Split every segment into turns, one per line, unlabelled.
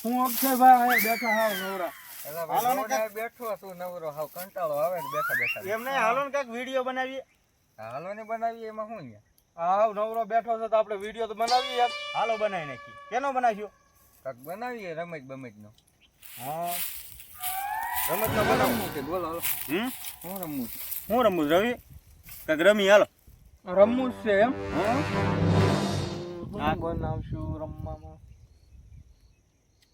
હું અક્ષયભાઈ બેઠા હાવ નવરા.
હાલો ને બેઠો છું નવરો, હાવ કંટાળો આવે ને બેઠા બેઠા.
એમ નહીં, હાલો ને કંઈક વિડીયો બનાવીએ.
હાલો ને બનાવીએ, એમાં શું છે?
હાવ નવરો બેઠો છે તો આપણે વિડીયો તો બનાવીએ યાર. હાલો બનાવી નાખીએ. કેનો બનાવ્યો?
કાંક બનાવીએ રમત બમત નો.
હા રમત નો બનાવવું
છે, બોલો હાલો.
હું
રમવું છે?
હું રમવું રવિ? કંઈક રમી હાલો. રમવું જ છે એમ? હા બનાવશું રમવામાં.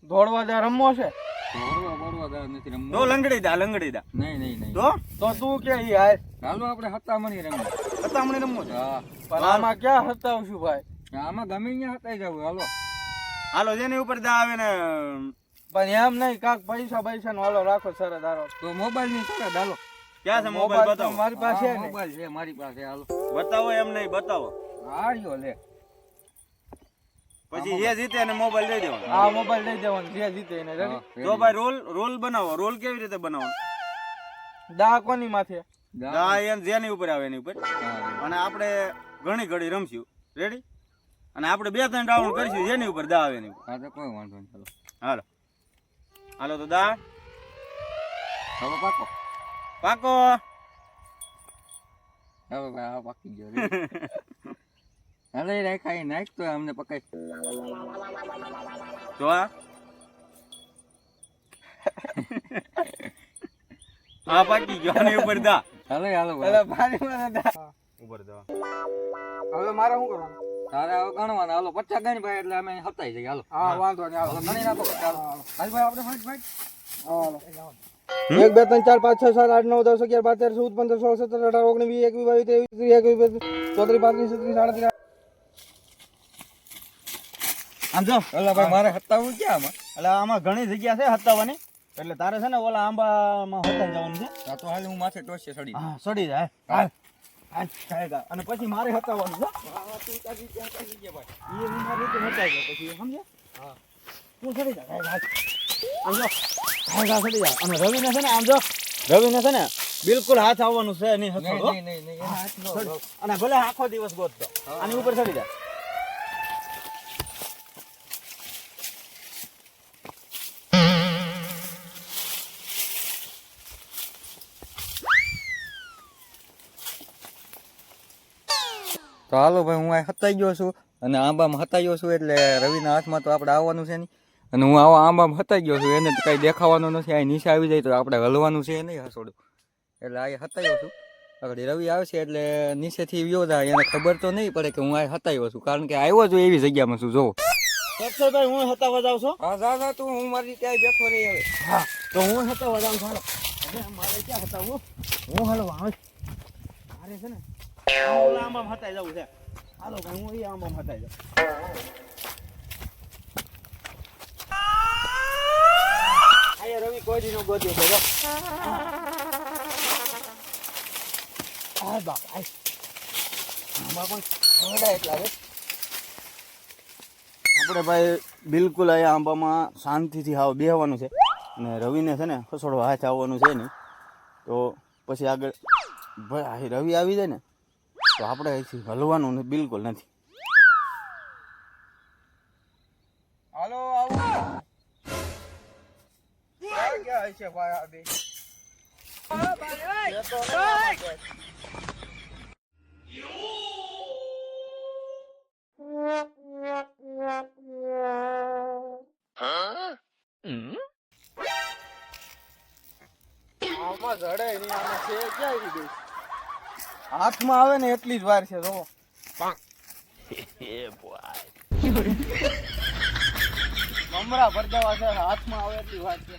દોડવા દા રમવો છે?
બોડવા નથી રમવું.
તો લંગડી દા
નહીં.
તો તું કે ઈ હાલ
હાલો આપણે હતામણી રમવું.
હતામણી રમવું છે?
હા.
પણ આમાં ક્યાં હતાવશું ભાઈ?
આમાં ગમે ત્યાં હતાઈ જવું. હાલો
હાલો જેની ઉપર દા આવે ને. પણ એમ નહીં, કાક પૈસા નો હાલો રાખો સરસ હાલો.
તો મોબાઈલ ની સરસ હાલો.
ક્યાં છે મોબાઈલ? બતાવો.
મારી પાસે છે, મોબાઈલ છે મારી પાસે. હાલો
બતાવો. એમ નહીં, બતાવો.
હાર્યો લે.
પછી જે જીતે એને મોબાઈલ દઈ દેવાનો. હા મોબાઈલ દઈ દેવાનો જે જીતે એને. રેડી? જો ભાઈ રોલ બનાવો. રોલ કેવી રીતે બનાવવાનો? દા કોની માથે? દા એમ જેની ઉપર આવે એની ઉપર. અને આપણે ઘણી ઘડી રમશું. રેડી? અને આપણે 2-3 રાઉન્ડ કરીશું જેની ઉપર દા આવે એની ઉપર.
હા તો કોઈ વાંધો નહીં.
હાલો હાલો તો દા
હવે પાકો હવે ભાઈ આ પાકી ગયો. હાલે રાખાય નાખ તો અમને પકાય.
જો આ પાકી ગયો આની ઉપર દા.
હાલો
એટલે મારી મારા દા ઉપર દા. હવે મારે શું કરવાનું?
તારે હવે ગણવાના. હાલો 50 ગણી ભાઈ એટલે અમે હતાઈ જઈએ. હાલો
હા વાંધો નહીં. હાલો
ગણી નાખો. હાલ ભાઈ આપણે ફાઈટ.
હાલો 1 2 3 4 5 6 7 8 9 10 11 12 13 14 15 16 17 18 19 20 21 23 24 25 34 આમ જો.
એટલે ભાઈ મારે હતાવું ક્યાં આમાં?
એટલે આમાં ઘણી જગ્યા છે હતાવાની. એટલે તારે છે ને ઓલા આંબામાં હતાઈ જવાનું છે.
આ તો હાલ હું માથે ટોચે ચડી.
હા ચડી જાય. હાલ ખાયગા. અને પછી મારે હતાવવાનું છે.
તું તારી ત્યાં ચડી ગયા ભાઈ.
એ હું મારી રીતે હતાઈ જાય પછી સમજે. હા તું ચડી જા. આમ જો ખાયગા ચડી જાય. અને રવિને છે ને આમ જો રવિને છે ને બિલકુલ હાથ આવવાનું છે નહીં. હથો
નહીં હાથ નો.
અને ભલે આખો દિવસ ગોતતો આની ઉપર ચડી જાય.
તો હાલો ભાઈ હું આ હતાઈ ગયો છું અને આંબામાં હતાઈ ગયો છું એટલે રવિના હાથમાં તો આપણે આવવાનું છે નહીં. અને હું આવા આંબામાં હતાઈ ગયો છું એને કઈ દેખાવાનું નથી. આ નીચે આવી જાય તો આપણે હલવાનું છે નહીં હસોડું. એટલે આ હતાઈ છું. આગળ રવિ આવશે એટલે નીચેથી વ્યો જાય. એને ખબર તો નહીં પડે કે હું આ હતાઈ છું કારણ કે આવ્યો છું એવી જગ્યામાં છું. જોવો
અક્ષયભાઈ હું હતાવા જાઉં છું.
હા જા તું હું મારી ત્યાં બેઠો રહી હવે.
હા તો હું હતાવા જાઉં છું. હાલો હવે મારે ક્યાં હતાવું? હું હાલો આવે મારે છે ને ઓલા આંબામાં હતાઈ જવું છે. હાલો ભાઈ હું એ આંબામાં હતાઈ જાઉં. આયા રવિ કોઈ દી નો ગોત્યો છે. આ બાપ આય આંબા પણ ખવડાય એટલા હવે. આપણે ભાઈ બિલકુલ અહીંયા આંબામાં શાંતિથી હાવ બેહવાનું છે. અને રવિને છે ને ખસોડવા હાથ આવવાનું છે નહીં. તો પછી આગળ ભાઈ રવિ આવી જાય ને તો આપણે અહીંથી હલવાનું બિલકુલ નથી. હાલો આવું ક્યાં છે ભાઈ આ બે? આમાં જડે નહીં. આમાં છે ક્યાં આવી ગઈ? હાથમાં આવે ને એટલી જ વાર છે. જો મમરા ભરજાવા છે. હાથમાં આવે એટલી વાર છે.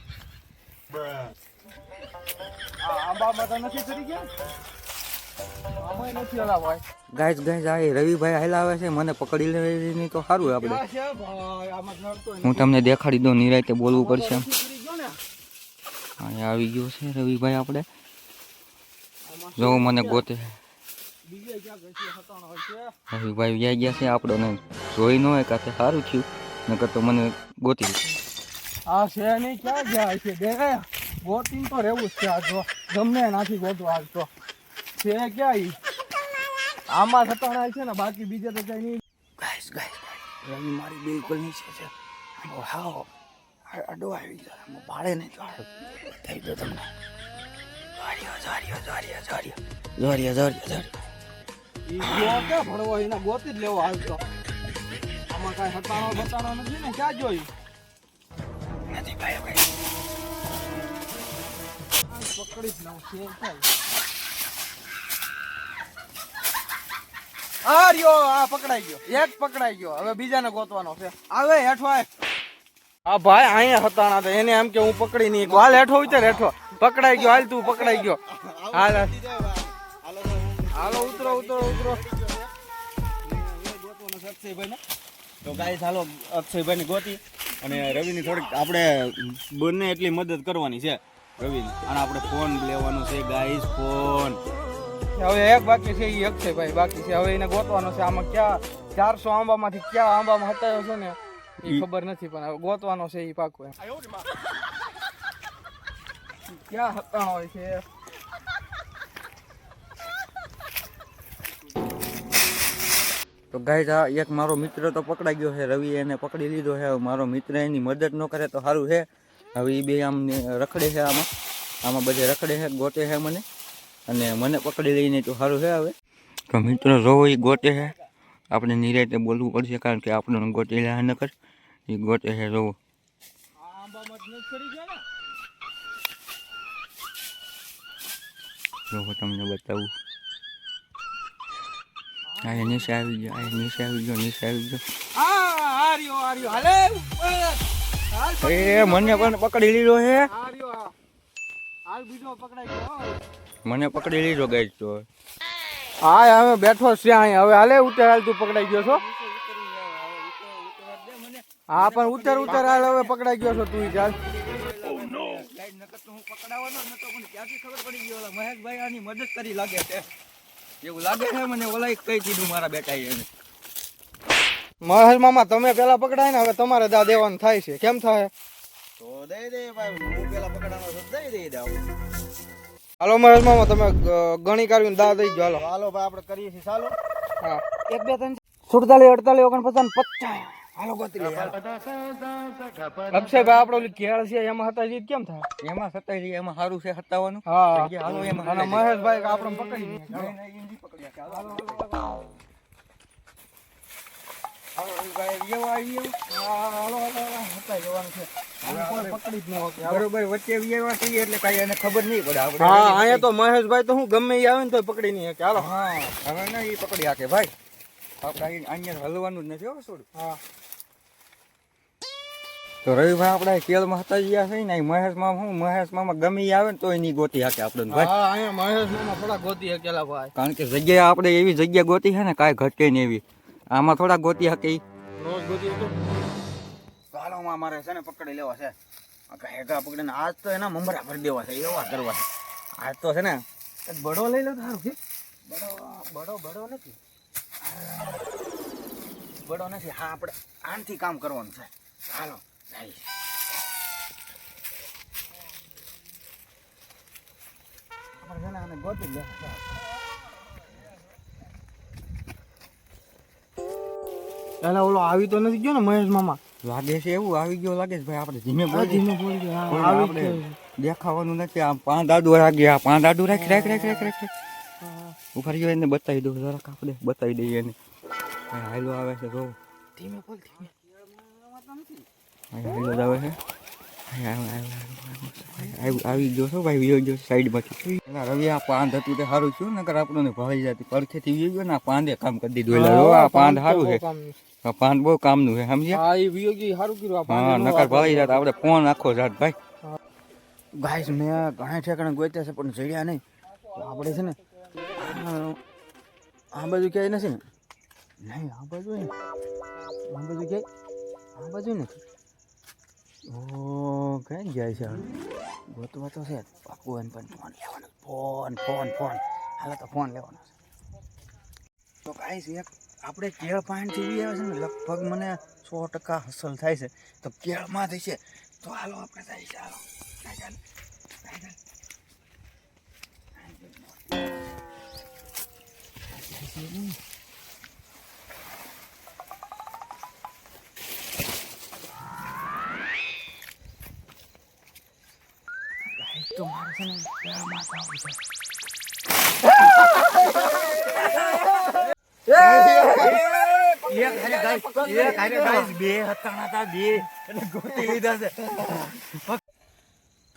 આંબામાં તો નથી ચડી ગયા. આમાં નથી ઓલા ભાઈ.
ગાઈસ આ રવિભાઈ હાલ આવે છે. મને પકડી લે નહીં તો સારું આપણે.
ક્યાં છે ભાઈ? આમાં નડતો
હું તમને દેખાડી દઉં. નિરાંતે બોલવું પડશે.
ચડી ગયો ને.
અહીંયા આવી ગયો છે રવિભાઈ આપણે. જો મને ગોતે
બીજે ક્યાં ગઈ હતાણો હોય છે.
રવિભાઈ વ્યાઈ ગયા છે. આપણને જોઈ ન હોય કાતે સારું થયું નકર તો મને ગોતી લીધું.
આ છે નહીં ક્યાં ગયા છે બે ગોતીન તો રહેવું જ છે. આ જો ગમે નાથી ગોતવા આજ તો છે ક્યાં ઈ આમાં સતાણા છે ને બાકી બીજે તો કઈ નહીં.
ગાઈસ રવિ મારી બિલકુલ નીચે છે. હાવ અડો આવી જાય ભાડે નહીં તો થઈ દો તમને
ક્યાં ભણવો એના ગોતી જ લેવો હાલ તો આમાં કાંઈ હતાણો નથી ને ક્યાં જોયું
નથી ભાઈ
પકડી જ લઉં છે આ રહ્યો આ પકડાઈ ગયો એક પકડાઈ ગયો હવે બીજાને ગોતવાનો છે આવે હેઠો આય આ ભાઈ અહીંયા હતાણા હતા એને એમ કે હું પકડી નહીં હાલ હેઠો ઉતર હેઠો પકડાઈ ગયો હાલ તું પકડાઈ ગયો હાલ હાલો ઉતરો
તો ગાઈસ હાલો અક્ષયભાઈ ને ગોતી અને રવિની થોડીક આપણે બંને એટલી મદદ કરવાની છે રવિની અને આપણે ફોન લેવાનો છે ગાઈસ ફોન
હવે એક બાકી છે એ અક્ષયભાઈ બાકી છે હવે એને ગોતવાનો છે આમાં ક્યાં 400 આંબામાંથી ક્યાં આંબામાં હતાયો છે ને એ ખબર નથી પણ હવે ગોતવાનો છે એ પાકું એમ ક્યાં હતાણો હોય છે
તો ગાઈસ આ એક મારો મિત્ર તો પકડાઈ ગયો છે રવિ એને પકડી લીધો છે મારો મિત્ર એની મદદ ન કરે તો સારું છે હવે એ બે આમ રખડે છે આમાં બધે રખડે છે ગોતે છે મને અને મને પકડી લઈને તો સારું છે હવે તો મિત્રો જોવો એ ગોતે છે આપણે નિરાતે બોલવું પડશે કારણ કે આપણને ગોતી લે ન કર એ ગોતે છે જોવો જોવો તમને બતાવું આ નીચે આવી ગયો
આ રહ્યો હાલે
એ મને પણ પકડી લીધો છે
હાલ બીજો પકડાઈ ગયો
મને પકડી લીધો ગાઈસ તો
હા હવે બેઠો છે અહીંયા હવે હાલે ઉતર હાલ તું પકડાઈ ગયો છો હા પણ ઉતર હાલ હવે પકડાઈ ગયો છો તું ચાલ
મહેશભાઈ આની મદદ કરી લાગે છે એવું લાગે છે મને ઓલા કઈ કીધું મારા બેટા એને
મહેશ મામા તમે પેલા પકડાય ને હવે તમારે દા દેવાનું થાય છે કેમ થાય
તો દઈ દે ભાઈ હું પેલા પકડવાનો છું દઈ દે
હાલો મહેશ મામા તમે ગણી કાઢીને દા દઈ ગયો
હાલો ભાઈ આપણે કરીએ છીએ ચાલો
હા 1 2 3 47 48 49 50 હાલો ગોતી લે અક્ષયભાઈ આપણો ઓલી કેળ છે એમાં હતા જીત કેમ થાય
એમાં સતાઈ રહી એમાં સારું છે હતાવાનું
હા
હાલો એમાં
અને મહેશભાઈ આપણે પકડી
બરોબર વચ્ચે વ્યવહાર થઈએ એટલે કઈ એને ખબર નહીં પડે આપણે
હા અહીંયા તો મહેશભાઈ તો હું ગમે એ આવે ને તો પકડી નહીં શકે હાલો
હા હવે ના એ પકડી હાકે ભાઈ આપણે અહીંયા હલવાનું જ નથી હો થોડું
હા
તો રવિભાઈ આપણે કેળમાં હતા ગયા છે ને મહેશ મામા ગમે ઈ આવે ને તો એની ગોતી હાકે આપણે ભાઈ
હા અહીંયા મહેશ મામા થોડા ગોતી હકેલા ભાઈ
કારણ કે જગ્યા આપણે એવી જગ્યા ગોતી છે ને કાંઈ ઘટે ને એવી આમાં થોડા ગોતી હકે ઈ
રોજ ગોતી હતો
હાલોમાં મારે છે ને પકડી લેવા છે હેગા પકડીને આજ તો એના મમરા ભરી દેવા છે એવા કરવા છે આજ તો છે ને
બડો લઈ લો સારું છે
બડો નથી હા આપણે આનથી કામ કરવાનું છે હાલો આપણે છે ને આને ગોતી લે
પેલા ઓલો આવી તો નથી ગયો ને મહેશ મામા
લાગે છે એવું આવી ગયો લાગે છે ભાઈ આપણે ધીમે બોલી
ધીમે બોલી ગયો
કોઈ
આવી
આપણે દેખાવાનું નથી આમ પાંદાડું રાખ રાખ ઉખાડી ગયો એને બતાવી દઉં જરાક આપણે બતાવી દઈએ એને હાલો આવે છે જો
ધીમે બોલ ધીમે
હાલો જ આવે છે આવી ગયો છો ભાઈ વિયો ગયો સાઈડમાંથી રવિ આ પાંદ હતું તે સારું થયું નકર આપણને ભાળી જતી પડખેથી વિયો ગયો ને આ પાંદે કામ કરી દીધું એટલે આ પાંદ સારું છે આ પાંદ બહુ કામનું છે સમજ્યા
હા એ વિયોગી સારું કર્યું
હા નકર ભાળી જાત આપણે ફોન આખો જાત ભાઈ
ગાઈસ મેં ઘણા ઠેકાણે ગોત્યા છે પણ જડ્યા નહીં તો આપણે છે ને આ બાજુ ક્યાંય નથી ને નહીં આ બાજુ નથી ઓ કઈ જાય છે ગોતવા તો છે પાકું એને પણ ફોન લેવાનો ફોન હાલ તો ફોન લેવાનો છે તો ગાઈસ એક આપણે કેળ પાણીથી બી આવે છે ને લગભગ મને 100% હસલ થાય છે તો કેળમાંથી છે તો હાલો આપણે જાય છે હાલો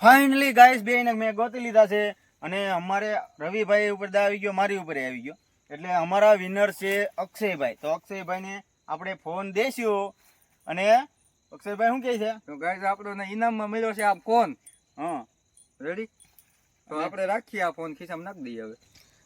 ફાઇનલી ગાઈસ બે ને મેં ગોતી લીધા છે અને અમારે રવિભાઈ ઉપર દા આવી ગયો, મારી ઉપર આવી ગયો, એટલે અમારા વિનર છે અક્ષયભાઈ. તો અક્ષયભાઈ ને આપણે ફોન દેશું અને અક્ષયભાઈ શું કહે છે?
તો ગાઈસ આપણને ઇનામમાં મળ્યો છે આ ફોન.
હા
રેડી? તો આપણે રાખીએ આ ફોન ખિસ્સામાં નાખી દઈએ હવે.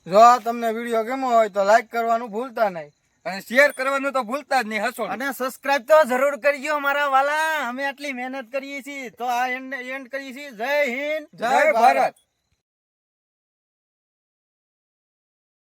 જો આ તમને વિડીયો ગમ્યો હોય તો લાઈક કરવાનું ભૂલતા નહીં
અને શેર કરવાનું તો ભૂલતા જ નહીં. હસો
અને સબસ્ક્રાઇબ તો જરૂર કરજો મારા વાલા, અમે આટલી મહેનત કરીએ છીએ તો આ એન્ડ કરીએ છીએ. જય હિન્દ,
જય ભારત.